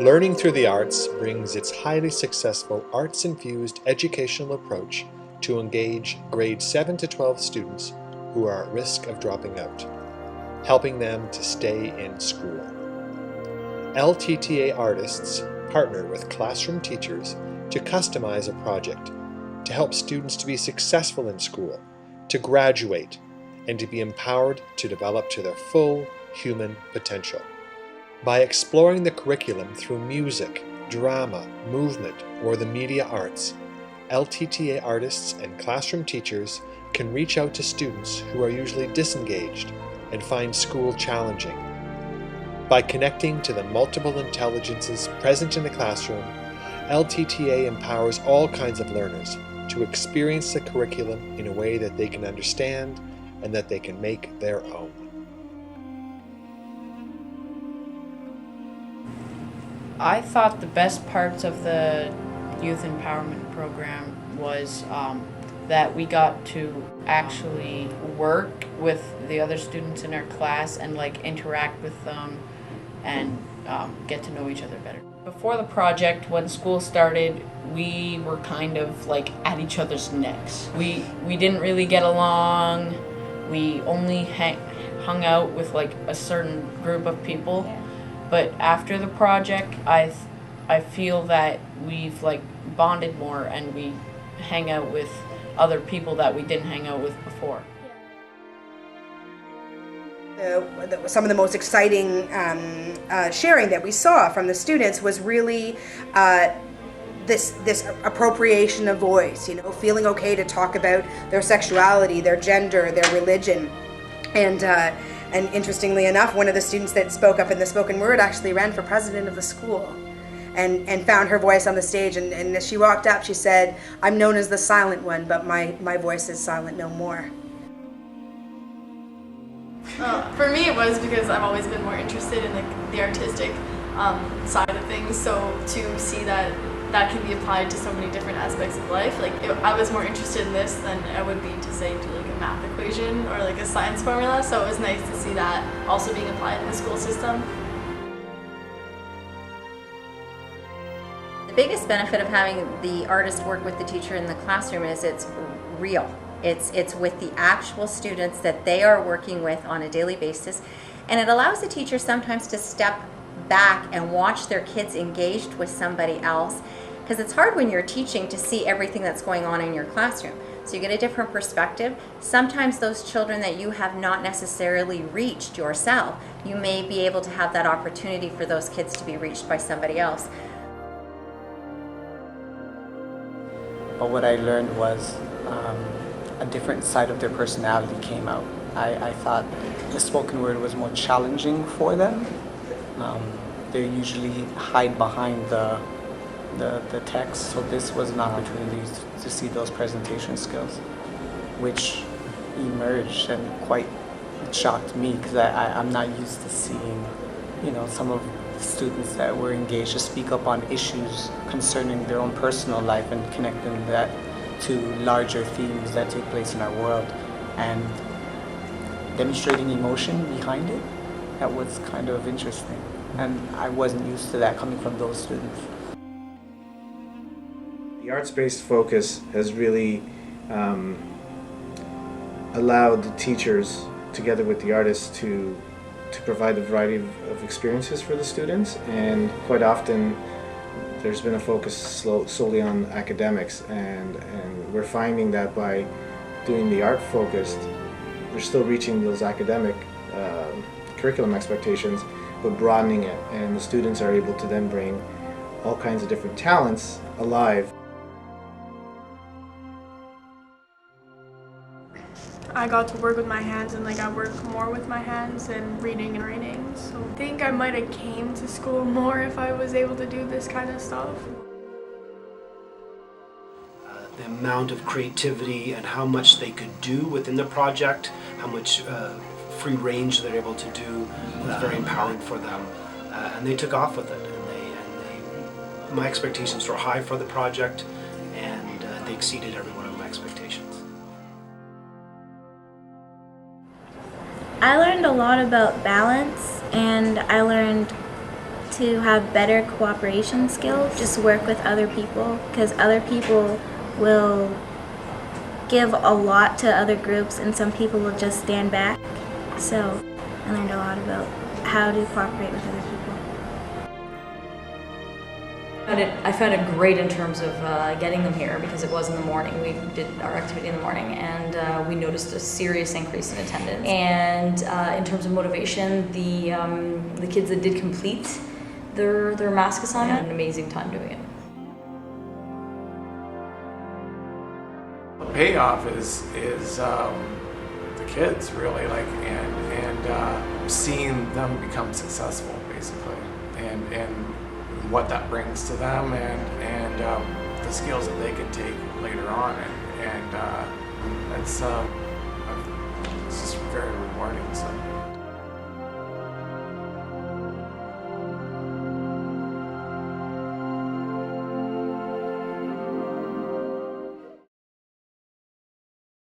Learning through the arts brings its highly successful arts-infused educational approach to engage grades 7 to 12 students who are at risk of dropping out, helping them to stay in school. LTTA artists partner with classroom teachers to customize a project to help students to be successful in school, to graduate, and to be empowered to develop to their full human potential. By exploring the curriculum through music, drama, movement, or the media arts, LTTA artists and classroom teachers can reach out to students who are usually disengaged and find school challenging. By connecting to the multiple intelligences present in the classroom, LTTA empowers all kinds of learners to experience the curriculum in a way that they can understand and that they can make their own. I thought the best parts of the youth empowerment program was that we got to actually work with the other students in our class and interact with them and get to know each other better. Before the project, when school started, we were kind of at each other's necks. We didn't really get along. We only hung out with a certain group of people. But after the project, I feel that we've bonded more and we hang out with other people that we didn't hang out with before. Some of the most exciting sharing that we saw from the students was really this appropriation of voice, feeling okay to talk about their sexuality, their gender, their religion. And interestingly enough, one of the students that spoke up in the spoken word actually ran for president of the school and found her voice on the stage. And as she walked up, she said, "I'm known as the silent one, but my voice is silent no more." For me, it was because I've always been more interested in the artistic side of things. So to see that can be applied to so many different aspects of life, I was more interested in this than I would be to say do a math equation or a science formula. So it was nice to see that also being applied in the school system. The biggest benefit of having the artist work with the teacher in the classroom is it's real. It's with the actual students that they are working with on a daily basis, and it allows the teacher sometimes to step back and watch their kids engaged with somebody else, because it's hard when you're teaching to see everything that's going on in your classroom. So you get a different perspective. Sometimes those children that you have not necessarily reached yourself, you may be able to have that opportunity for those kids to be reached by somebody else. But what I learned was a different side of their personality came out. I thought the spoken word was more challenging for them. They usually hide behind the text, so this was an opportunity to see those presentation skills, which emerged and quite shocked me, because I'm not used to seeing, some of the students that were engaged to speak up on issues concerning their own personal life and connecting that to larger themes that take place in our world and demonstrating emotion behind it. That was kind of interesting, and I wasn't used to that coming from those students. The arts-based focus has really allowed the teachers, together with the artists, to provide a variety of experiences for the students, and quite often there's been a focus solely on academics, and we're finding that by doing the art-focused, we're still reaching those academic curriculum expectations, but broadening it, and the students are able to then bring all kinds of different talents alive. I got to work with my hands, and I work more with my hands and reading and writing. So I think I might have came to school more if I was able to do this kind of stuff. The amount of creativity and how much they could do within the project, how much free range they're able to do was very empowering for them, and they took off with it. And my expectations were high for the project, and they exceeded every one of my expectations. I learned a lot about balance, and I learned to have better cooperation skills, just work with other people, because other people will give a lot to other groups and some people will just stand back. So I learned a lot about how to cooperate with other people. I found it great in terms of getting them here because it was in the morning. We did our activity in the morning and we noticed a serious increase in attendance. And in terms of motivation, the kids that did complete their mask assignment had an amazing time doing it. The payoff is the kids really and seeing them become successful basically and what that brings to them and the skills that they can take later on and it's just very